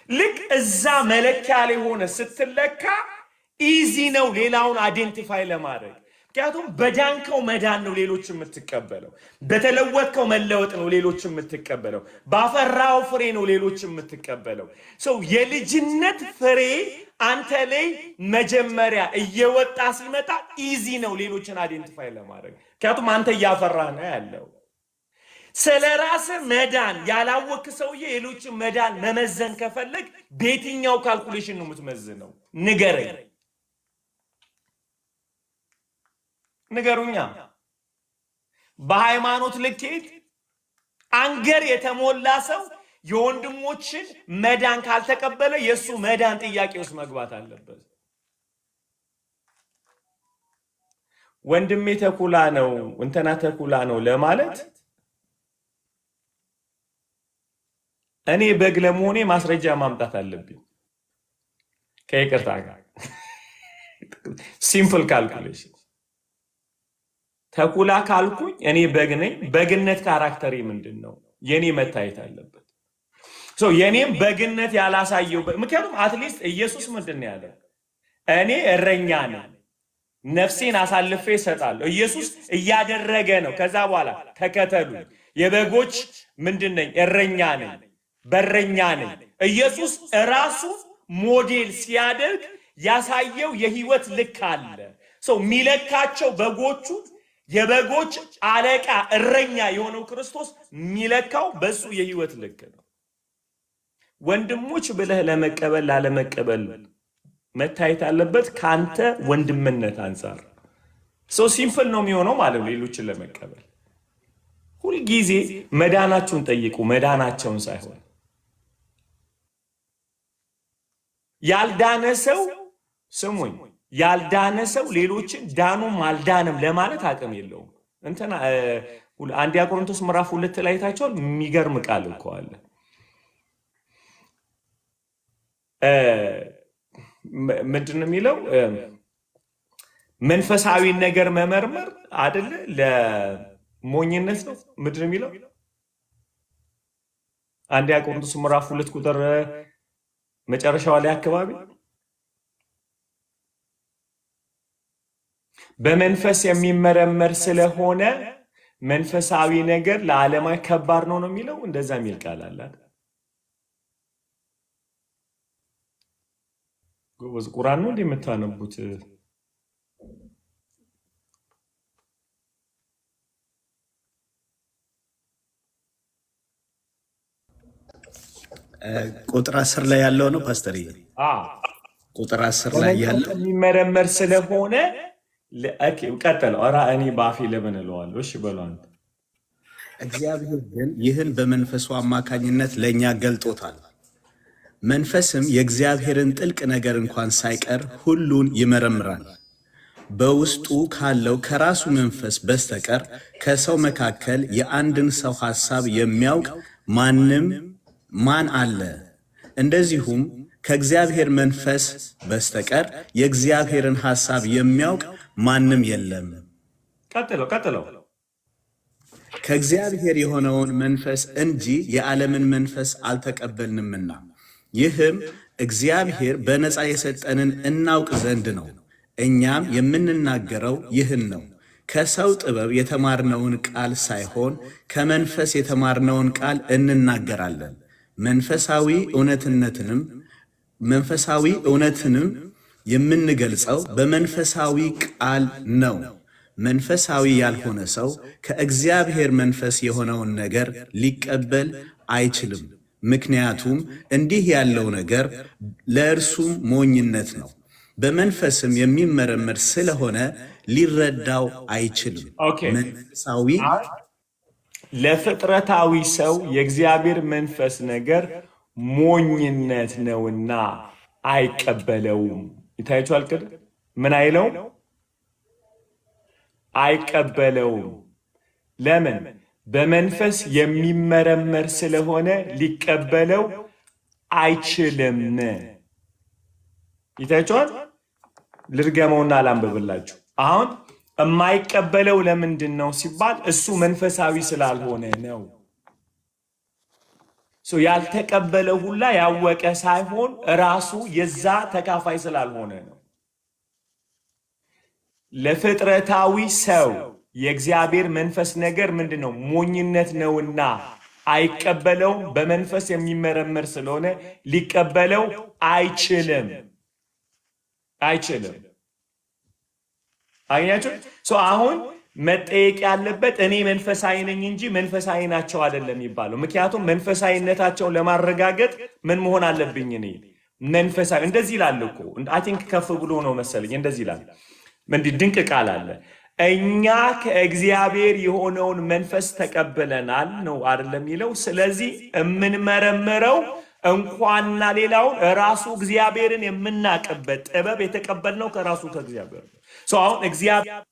ልክ እዛ መለኪያ ላይ ሆነ ስትለካ ኢዚ ነው ሌላውን አይደንቲፋይ ለማድረግ። ምክንያቱም በዳንከው መዳን ነው ሌሎች የምትቀበለው፣ በተለወጥከው መለወጥ ነው ሌሎች የምትቀበለው፣ ባፈራው ፍሬ ነው ሌሎች የምትቀበለው። ሰው የልጅነት ፍሬ አንተ ላይ መጀመሪያ እየወጣ ሲመጣ ኢዚ ነው ሌሎችን አይደንቲፋይ ለማድረግ፣ ምክንያቱም አንተ እያፈራህ ነው ያለው። ስለ ራስህ መዳን ያላወቅ ሰውዬ ሌሎችን መዳን መመዘን ከፈለግ በየትኛው ካልኩሌሽን ነው የምትመዝነው? ንገሩኛ። በሃይማኖት ልኬት አንገር የተሞላ ሰው የወንድሞችን መዳን ካልተቀበለ የሱ መዳን ጥያቄ ውስጥ መግባት አለበት። ወንድሜ ተኩላ ነው እንተና ተኩላ ነው ለማለት እኔ በግ ለመሆኔ ማስረጃ ማምጣት አለብኝ። ከይቅርታ ጋር ሲምፕል ካልኩሌሽን ተኩላ ካልኩኝ እኔ በግ ነኝ። በግነት ካራክተሪ ምንድነው? የኔ መታየት አለበት። የኔም በግነት ያላሳየው ምክንያቱም አትሊስት ኢየሱስ ምንድነው ያለው? እኔ እረኛ ነኝ፣ ነፍሴን አሳልፌ እሰጣለሁ። ኢየሱስ እያደረገ ነው። ከዛ በኋላ ተከተሉ፣ የበጎች ምንድነኝ? እረኛ ነኝ፣ በረኛ ነኝ። ኢየሱስ ራሱ ሞዴል ሲያደርግ ያሳየው የህይወት ልክ አለ። ሚለካቸው በጎቹ የበጎች አለቃ እረኛ የሆነው ክርስቶስ ሚለካው በሱ የህይወት ልክ ነው። ወንድሞች ብለህ ለመቀበል ላለመቀበል መታየት አለበት ካንተ ወንድምነት አንፃር። ሲምፕል ነው የሚሆነው ማለት ነው። ሌሎችን ለመቀበል ሁልጊዜ መዳናቸውን ጠይቁ፣ መዳናቸውን ሳይሆን። ያልዳነ ሰው ስሙኝ፣ ያልዳነ ሰው ሌሎችን ዳኑም አልዳንም ለማለት አቅም የለውም። እንትና አንደኛ ቆሮንቶስ ምዕራፍ 2 ላይ ታይቷል። የሚገርም ቃል እኮ አለ። ምንድነው የሚለው? መንፈሳዊ ነገር መመርመር አይደለ ለሞኝነት ነው። ምንድነው የሚለው? አንደኛ ቆሮንቶስ ምዕራፍ 2 ቁጥር መጨረሻው ላይ አካባቢ በመንፈስ የሚመረመር ስለሆነ መንፈሳዊ ነገር ለዓለማዊ ከባድ ነው የሚለው። እንደዛ የሚል ቃል አለ። ጎበዝ ቁርአን ነው እንደምታነቡት። ቁጥር 10 ላይ ያለው ነው ፓስተር። ቁጥር 10 ላይ ያለው የሚመረመር ስለሆነ ቀጥለው። ኧረ እኔ ባፌ ለምን እለዋለሁ? እሺ በሉ አንተ። እግዚአብሔር ግን ይህን በመንፈሱ አማካኝነት ለእኛ ገልጦታል። መንፈስም የእግዚአብሔርን ጥልቅ ነገር እንኳን ሳይቀር ሁሉን ይመረምራል። በውስጡ ካለው ከራሱ መንፈስ በስተቀር ከሰው መካከል የአንድን ሰው ሐሳብ የሚያውቅ ማን አለ? እንደዚሁም ከእግዚአብሔር መንፈስ በስተቀር የእግዚአብሔርን ሐሳብ የሚያውቅ ማንም የለም። ቀጥለው። ከእግዚአብሔር የሆነውን መንፈስ እንጂ የዓለምን መንፈስ አልተቀበልንምና፣ ይህም እግዚአብሔር በነፃ የሰጠንን እናውቅ ዘንድ ነው። እኛም የምንናገረው ይህን ነው፣ ከሰው ጥበብ የተማርነውን ቃል ሳይሆን ከመንፈስ የተማርነውን ቃል እንናገራለን። መንፈሳዊ እውነትንም የምንገልጸው በመንፈሳዊ ቃል ነው። መንፈሳዊ ያልሆነ ሰው ከእግዚአብሔር መንፈስ የሆነውን ነገር ሊቀበል አይችልም፣ ምክንያቱም እንዲህ ያለው ነገር ለእርሱም ሞኝነት ነው። በመንፈስም የሚመረመር ስለሆነ ሊረዳው አይችልም። መንፈሳዊ ለፍጥረታዊ ሰው የእግዚአብሔር መንፈስ ነገር ሞኝነት ነውና አይቀበለውም። ይታያችኋል። ምን አይለው? አይቀበለውም። ለምን? በመንፈስ የሚመረመር ስለሆነ ሊቀበለው አይችልም። ይታያችኋል። ልርገመውና ላንብብላችሁ። አሁን የማይቀበለው ለምንድን ነው ሲባል እሱ መንፈሳዊ ስላልሆነ ነው። ያልተቀበለ ሁላ ያወቀ ሳይሆን ራሱ የዛ ተካፋይ ስላልሆነ ነው። ለፍጥረታዊ ሰው የእግዚአብሔር መንፈስ ነገር ምንድነው? ሞኝነት ነውና አይቀበለውም። በመንፈስ የሚመረመር ስለሆነ ሊቀበለው አይችልም። አያችሁ? አሁን መጠየቅ ያለበት እኔ መንፈሳዊ ነኝ እንጂ መንፈሳዊ ናቸው አይደለም የሚባለው። ምክንያቱም መንፈሳዊነታቸውን ለማረጋገጥ ምን መሆን አለብኝ? እኔ መንፈሳዊ እንደዚህ ይላል እኮ አይ ቲንክ ከፍ ብሎ ነው መሰለኝ እንደዚህ ይላል። ድንቅ ቃል አለ። እኛ ከእግዚአብሔር የሆነውን መንፈስ ተቀብለናል ነው አይደለም የሚለው። ስለዚህ የምንመረምረው እንኳንና ሌላውን ራሱ እግዚአብሔርን የምናቅበት ጥበብ የተቀበልነው ከራሱ ከእግዚአብሔር ነው። አሁን እግዚአብሔርን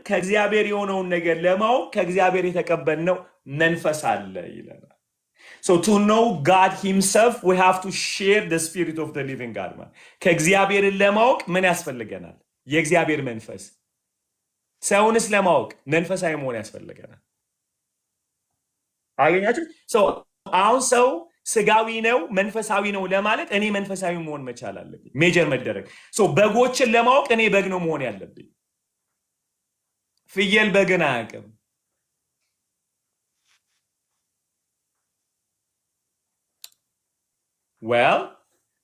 ከእግዚአብሔር የሆነውን ነገር ለማወቅ ከእግዚአብሔር የተቀበልነው መንፈስ አለ ይለናል። So to know God himself, we have to share the spirit of the living God. ከእግዚአብሔርን ለማወቅ ምን ያስፈልገናል? የእግዚአብሔር መንፈስ። ሰውንስ ለማወቅ መንፈሳዊ መሆን ያስፈልገናል። አገኛችሁ? አሁን ሰው ስጋዊ ነው መንፈሳዊ ነው ለማለት እኔ መንፈሳዊ መሆን መቻል አለብኝ። ሜጀር መደረግ። በጎችን ለማወቅ እኔ በግ ነው መሆን ያለብኝ። ፍየል በግን አያውቅም።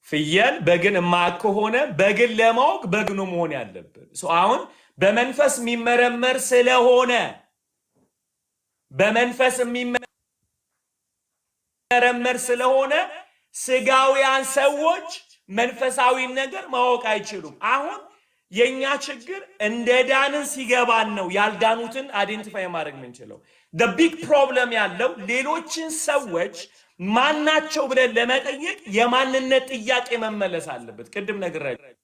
ፍየል በግን የማያውቅ ከሆነ በግን ለማወቅ በግ ነው መሆን ያለብን። አሁን በመንፈስ የሚመረመር ስለሆነ ስጋውያን ሰዎች መንፈሳዊ ነገር ማወቅ አይችሉም። አሁን የኛ ችግር እንደ ዳንን ሲገባን ነው ያልዳኑትን አይደንቲፋይ ማድረግ የምንችለው። the big problem ያለው ሌሎችን ሰዎች ማናቸው ብለን ለመጠየቅ የማንነት ጥያቄ መመለስ አለበት። ቅድም ነግሬያለሁ።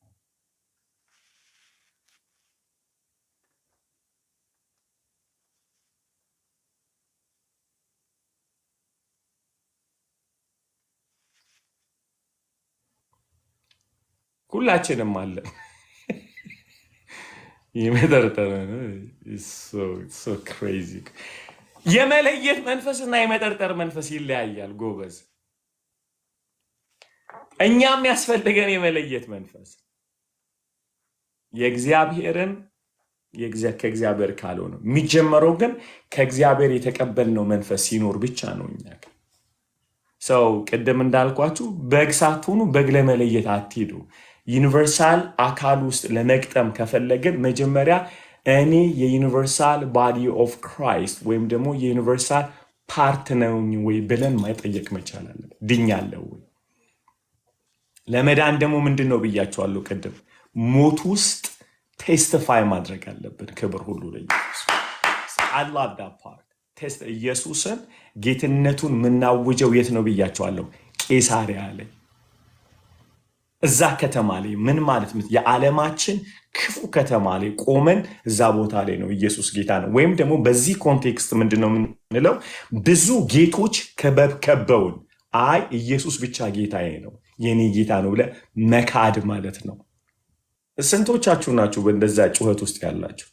ሁላችንም አለን። የመጠርጠር so crazy የመለየት መንፈስና የመጠርጠር መንፈስ ይለያያል ጎበዝ። እኛም ያስፈልገን የመለየት መንፈስ የእግዚአብሔርን ከእግዚአብሔር ካልሆነ የሚጀመረው ግን ከእግዚአብሔር የተቀበልነው መንፈስ ሲኖር ብቻ ነው። እኛ ቅድም እንዳልኳችሁ በግ ሳትሆኑ በግ ለመለየት አትሄዱ። ዩኒቨርሳል አካል ውስጥ ለመግጠም ከፈለግን መጀመሪያ እኔ የዩኒቨርሳል ባዲ ኦፍ ክራይስት ወይም ደግሞ የዩኒቨርሳል ፓርት ነውኝ ወይ ብለን ማይጠየቅ መቻል አለብን። ድኛለሁ ወይ? ለመዳን ደግሞ ምንድን ነው ብያቸዋለሁ ቅድም፣ ሞት ውስጥ ቴስቲፋይ ማድረግ አለብን። ክብር ሁሉ ለኢየሱስ። I love that part። ኢየሱስን ጌትነቱን የምናውጀው የት ነው ብያቸዋለሁ? ቄሳሪያ ላይ። እዛ ከተማ ላይ ምን ማለት የዓለማችን ክፉ ከተማ ላይ ቆመን እዛ ቦታ ላይ ነው ኢየሱስ ጌታ ነው። ወይም ደግሞ በዚህ ኮንቴክስት ምንድነው የምንለው? ብዙ ጌቶች ከበውን አይ ኢየሱስ ብቻ ጌታዬ ነው የኔ ጌታ ነው ብለህ መካድ ማለት ነው። ስንቶቻችሁ ናችሁ በእንደዛ ጩኸት ውስጥ ያላችሁ?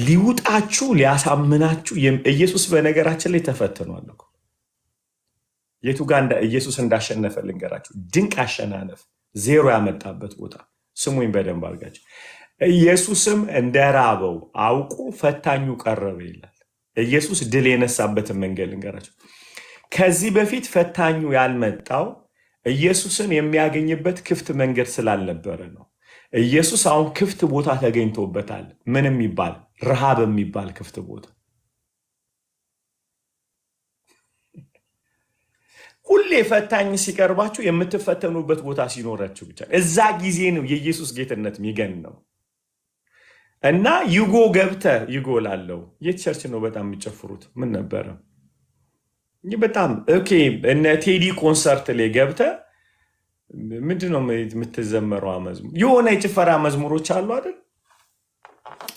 ሊውጣችሁ ሊያሳምናችሁ ኢየሱስ በነገራችን ላይ ተፈትኗል እኮ። የቱ ጋር ኢየሱስ እንዳሸነፈ ልንገራችሁ። ድንቅ አሸናነፍ ዜሮ ያመጣበት ቦታ ስሙኝ በደንብ አድርጋችሁ። ኢየሱስም እንደራበው አውቁ ፈታኙ ቀረበ ይላል። ኢየሱስ ድል የነሳበትን መንገድ ልንገራችሁ። ከዚህ በፊት ፈታኙ ያልመጣው ኢየሱስን የሚያገኝበት ክፍት መንገድ ስላልነበረ ነው። ኢየሱስ አሁን ክፍት ቦታ ተገኝቶበታል። ምን የሚባል ረሃብ የሚባል ክፍት ቦታ። ሁሌ ፈታኝ ሲቀርባችሁ የምትፈተኑበት ቦታ ሲኖራችሁ ብቻ እዛ ጊዜ ነው የኢየሱስ ጌትነት የሚገን ነው። እና ዩጎ ገብተ ዩጎ ላለው የት ቸርች ነው በጣም የሚጨፍሩት? ምን ነበረ በጣም ኦኬ። እነ ቴዲ ኮንሰርት ላይ ገብተ ምንድነው የምትዘመረው መዝሙር? የሆነ የጭፈራ መዝሙሮች አሉ አይደል?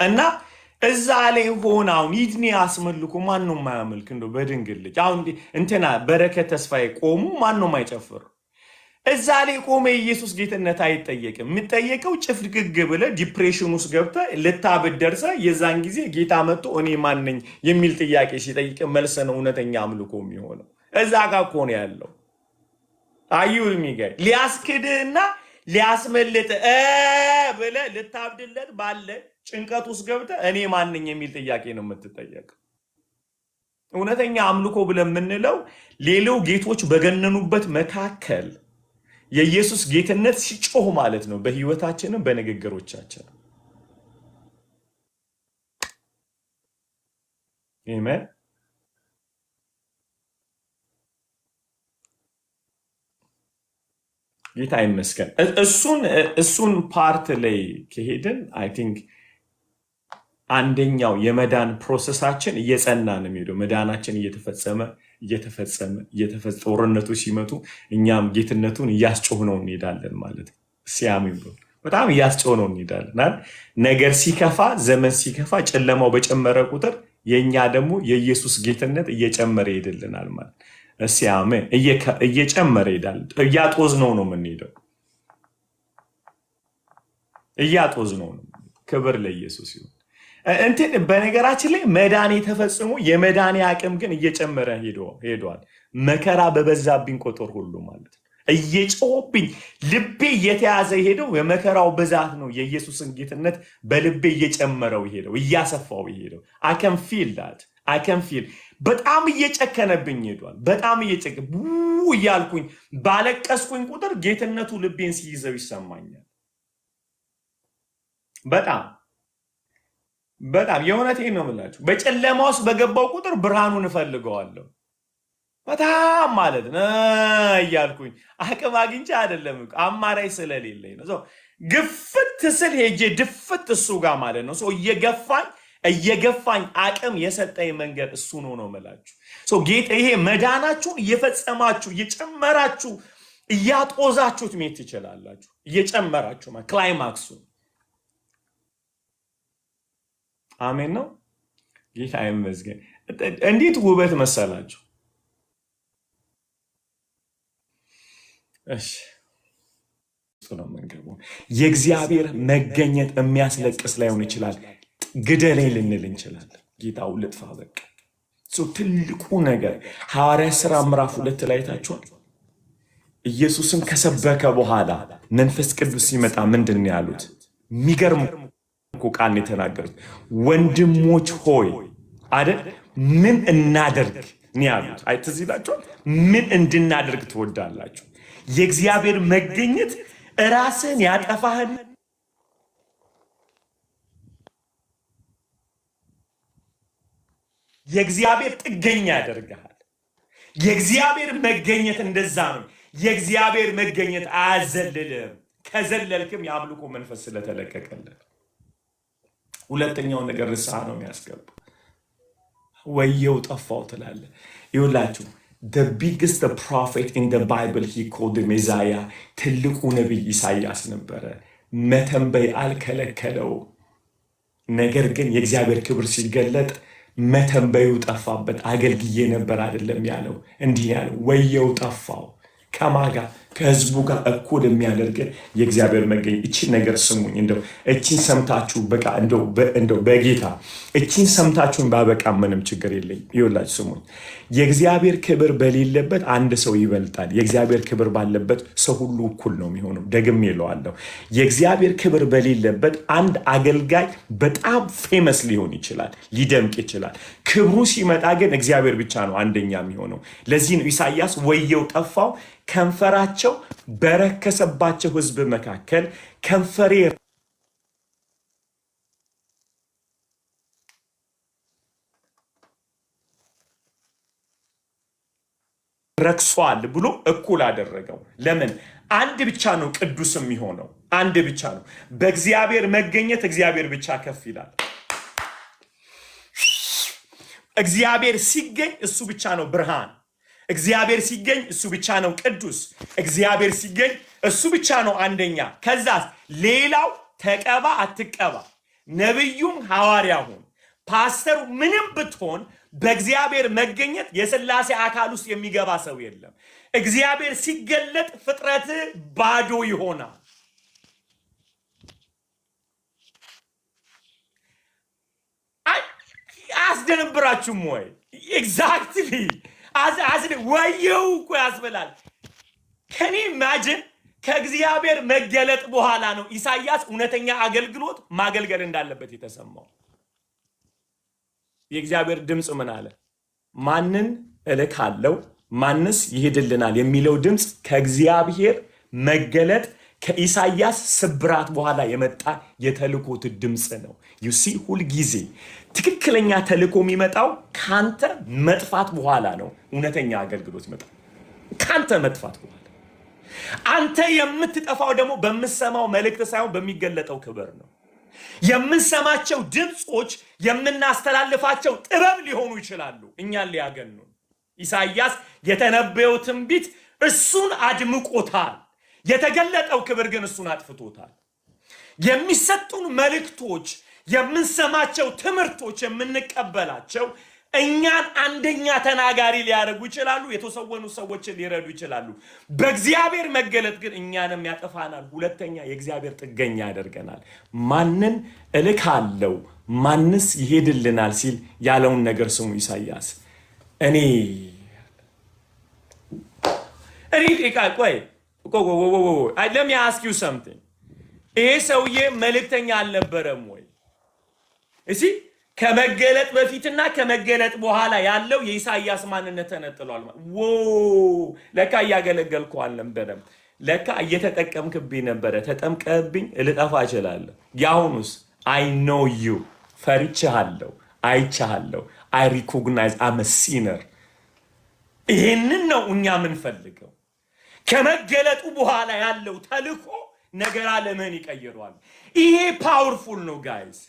እና እዛ ላይ ሆነ አሁን ይድኔ አስመልኩ ማን ነው የማያመልክ? እንደው በድንግል ልጅ አሁን እንትና በረከት ተስፋዬ ቆሙ ማን ነው የማይጨፍር? እዛ ላይ ቆመ ኢየሱስ ጌትነት አይጠየቅም። የምጠየቀው ጭፍግግ ብለህ ዲፕሬሽን ውስጥ ገብተህ ልታብድ ደርሰህ የዛን ጊዜ ጌታ መጥቶ እኔ ማን ነኝ የሚል ጥያቄ ሲጠይቅ መልስ ነው እውነተኛ አምልኮ የሚሆነው። እዛ ጋር እኮ ነው ያለው። አዩ የሚገኝ ሊያስክድህና ሊያስመልጥ ብለህ ልታብድለት ባለ ጭንቀት ውስጥ ገብተህ እኔ ማን ነኝ የሚል ጥያቄ ነው የምትጠየቀው። እውነተኛ አምልኮ ብለን የምንለው ሌላው ጌቶች በገነኑበት መካከል የኢየሱስ ጌትነት ሲጮህ ማለት ነው። በህይወታችንም በንግግሮቻችን አሜን። ጌታ ይመስገን። እሱን ፓርት ላይ ከሄድን አይ ቲንክ አንደኛው የመዳን ፕሮሰሳችን እየጸና ነው የሚሄደው። መዳናችን እየተፈጸመ ጦርነቱ ሲመጡ እኛም ጌትነቱን እያስጮህነው እንሄዳለን ማለት ነው። ሲያምን በጣም እያስጮህነው እንሄዳለን። ነገር ሲከፋ፣ ዘመን ሲከፋ፣ ጨለማው በጨመረ ቁጥር የኛ ደግሞ የኢየሱስ ጌትነት እየጨመረ ይሄድልናል ማለት ሲያምን እየጨመረ ይሄዳል። እያጦዝነው ነው የምንሄደው። እያጦዝነው ነው። ክብር ለኢየሱስ ይሁን። እንትን በነገራችን ላይ መዳኔ ተፈጽሞ የመዳኔ አቅም ግን እየጨመረ ሄዷል። መከራ በበዛብኝ ቁጥር ሁሉ ማለት ነው እየጮህብኝ ልቤ እየተያዘ ሄደው የመከራው ብዛት ነው የኢየሱስን ጌትነት በልቤ እየጨመረው ሄደው እያሰፋው ሄደው አከንፊል በጣም እየጨከነብኝ ሄዷል። በጣም እያልኩኝ ባለቀስኩኝ ቁጥር ጌትነቱ ልቤን ሲይዘው ይሰማኛል። በጣም የእውነቴን ነው የምላችሁ። በጨለማ ውስጥ በገባው ቁጥር ብርሃኑን እፈልገዋለሁ በጣም ማለት ነው እያልኩኝ አቅም አግኝቼ አይደለም አማራጭ ስለሌለኝ ነው። ግፍት ስል ሄጄ ድፍት እሱ ጋር ማለት ነው። እየገፋኝ አቅም የሰጠኝ መንገድ እሱ ነው የምላችሁ። ጌታ ይሄ መዳናችሁን እየፈጸማችሁ እየጨመራችሁ እያጦዛችሁት መሄድ ትችላላችሁ። እየጨመራችሁ ክላይማክሱ አሜን ነው። ጌታ ይመስገን። እንዴት ውበት መሰላችሁ! እሺ ነው መንገቡ። የእግዚአብሔር መገኘት የሚያስለቅስ ላይሆን ይችላል። ግደለኝ ልንል እንችላለን። ጌታው ልጥፋ በቃ። ትልቁ ነገር ሐዋርያ ሥራ ምዕራፍ 2 ላይ ታችኋል። ኢየሱስን ከሰበከ በኋላ መንፈስ ቅዱስ ሲመጣ ምንድን ነው ያሉት? የሚገርም ቃል የተናገሩት ወንድሞች ሆይ አይደል ምን እናደርግ ነው ያሉት። ትዝ ይላችኋል። ምን እንድናደርግ ትወዳላችሁ? የእግዚአብሔር መገኘት ራስን ያጠፋህን የእግዚአብሔር ጥገኛ ያደርግሃል። የእግዚአብሔር መገኘት እንደዛ ነው። የእግዚአብሔር መገኘት አያዘልልም። ከዘለልክም የአምልኮ መንፈስ ስለተለቀቀልን ሁለተኛው ነገር ንስሐ ነው የሚያስገባ። ወየው ጠፋው ትላለህ። ይኸውላችሁ the biggest prophet in the Bible he called the Messiah ትልቁ ነቢይ ኢሳያስ ነበረ። መተንበይ አልከለከለው። ነገር ግን የእግዚአብሔር ክብር ሲገለጥ መተንበዩ ጠፋበት። አገልግዬ ነበር አይደለም ያለው። እንዲህ ያለው ወየው ጠፋው። ከማጋ ከህዝቡ ጋር እኩል የሚያደርግ የእግዚአብሔር መገኘት። እቺን ነገር ስሙኝ። እንደው እቺን ሰምታችሁ በቃ እንደው በጌታ እቺን ሰምታችሁን ባበቃ ምንም ችግር የለኝ። ይኸውላችሁ ስሙኝ። የእግዚአብሔር ክብር በሌለበት አንድ ሰው ይበልጣል። የእግዚአብሔር ክብር ባለበት ሰው ሁሉ እኩል ነው የሚሆነው። ደግሜ እለዋለሁ። የእግዚአብሔር ክብር በሌለበት አንድ አገልጋይ በጣም ፌመስ ሊሆን ይችላል፣ ሊደምቅ ይችላል። ክብሩ ሲመጣ ግን እግዚአብሔር ብቻ ነው አንደኛ የሚሆነው። ለዚህ ነው ኢሳያስ ወየው ጠፋው ከንፈራቸው በረከሰባቸው ህዝብ መካከል ከንፈሬ ረክሷል ብሎ እኩል አደረገው። ለምን? አንድ ብቻ ነው ቅዱስ የሚሆነው፣ አንድ ብቻ ነው። በእግዚአብሔር መገኘት እግዚአብሔር ብቻ ከፍ ይላል። እግዚአብሔር ሲገኝ እሱ ብቻ ነው ብርሃን። እግዚአብሔር ሲገኝ እሱ ብቻ ነው ቅዱስ። እግዚአብሔር ሲገኝ እሱ ብቻ ነው አንደኛ። ከዛ ሌላው ተቀባ አትቀባ፣ ነብዩም ሐዋርያውም ፓስተሩ ምንም ብትሆን በእግዚአብሔር መገኘት የሥላሴ አካል ውስጥ የሚገባ ሰው የለም። እግዚአብሔር ሲገለጥ ፍጥረት ባዶ ይሆናል። አስደነብራችሁም ወይ? ኤግዛክትሊ ወየው እኮ ያስበላል። ከኔ ኢማጂን ከእግዚአብሔር መገለጥ በኋላ ነው ኢሳይያስ እውነተኛ አገልግሎት ማገልገል እንዳለበት የተሰማው። የእግዚአብሔር ድምፅ ምን አለ? ማንን እልካለሁ ማንስ ይሄድልናል የሚለው ድምፅ ከእግዚአብሔር መገለጥ ከኢሳይያስ ስብራት በኋላ የመጣ የተልኮት ድምፅ ነው። ዩሲ ሁልጊዜ ትክክለኛ ተልኮ የሚመጣው ካንተ መጥፋት በኋላ ነው። እውነተኛ አገልግሎት ይመጣል ካንተ መጥፋት በኋላ። አንተ የምትጠፋው ደግሞ በምሰማው መልእክት ሳይሆን በሚገለጠው ክብር ነው። የምንሰማቸው ድምጾች የምናስተላልፋቸው ጥበብ ሊሆኑ ይችላሉ እኛን ሊያገኑ። ኢሳይያስ የተነበየው ትንቢት እሱን አድምቆታል። የተገለጠው ክብር ግን እሱን አጥፍቶታል። የሚሰጡን መልእክቶች፣ የምንሰማቸው ትምህርቶች፣ የምንቀበላቸው እኛን አንደኛ ተናጋሪ ሊያደርጉ ይችላሉ። የተሰወኑ ሰዎችን ሊረዱ ይችላሉ። በእግዚአብሔር መገለጥ ግን እኛንም ያጠፋናል። ሁለተኛ የእግዚአብሔር ጥገኛ ያደርገናል። ማንን እልካለሁ ማንስ ይሄድልናል ሲል ያለውን ነገር ስሙ። ኢሳይያስ እኔ ቆይ let me ask you something. ይሄ ሰውዬ መልእክተኛ አልነበረም ወይ? እሺ ከመገለጥ በፊትና ከመገለጥ በኋላ ያለው የኢሳይያስ ማንነት ተነጥሏል። ለካ እያገለገልኩ አልነበረም። ለካ እየተጠቀምክብኝ ነበረ። ተጠምቀህብኝ ልጠፋ እችላለሁ። ያሁኑስ I know you ፈርቼሃለሁ፣ አይቼሃለሁ። I recognize I'm a sinner። ይሄንን ነው እኛ የምንፈልገው። ከመገለጡ በኋላ ያለው ተልኮ ነገር ዓለምን ይቀይረዋል። ይሄ ፓወርፉል ነው ጋይስ።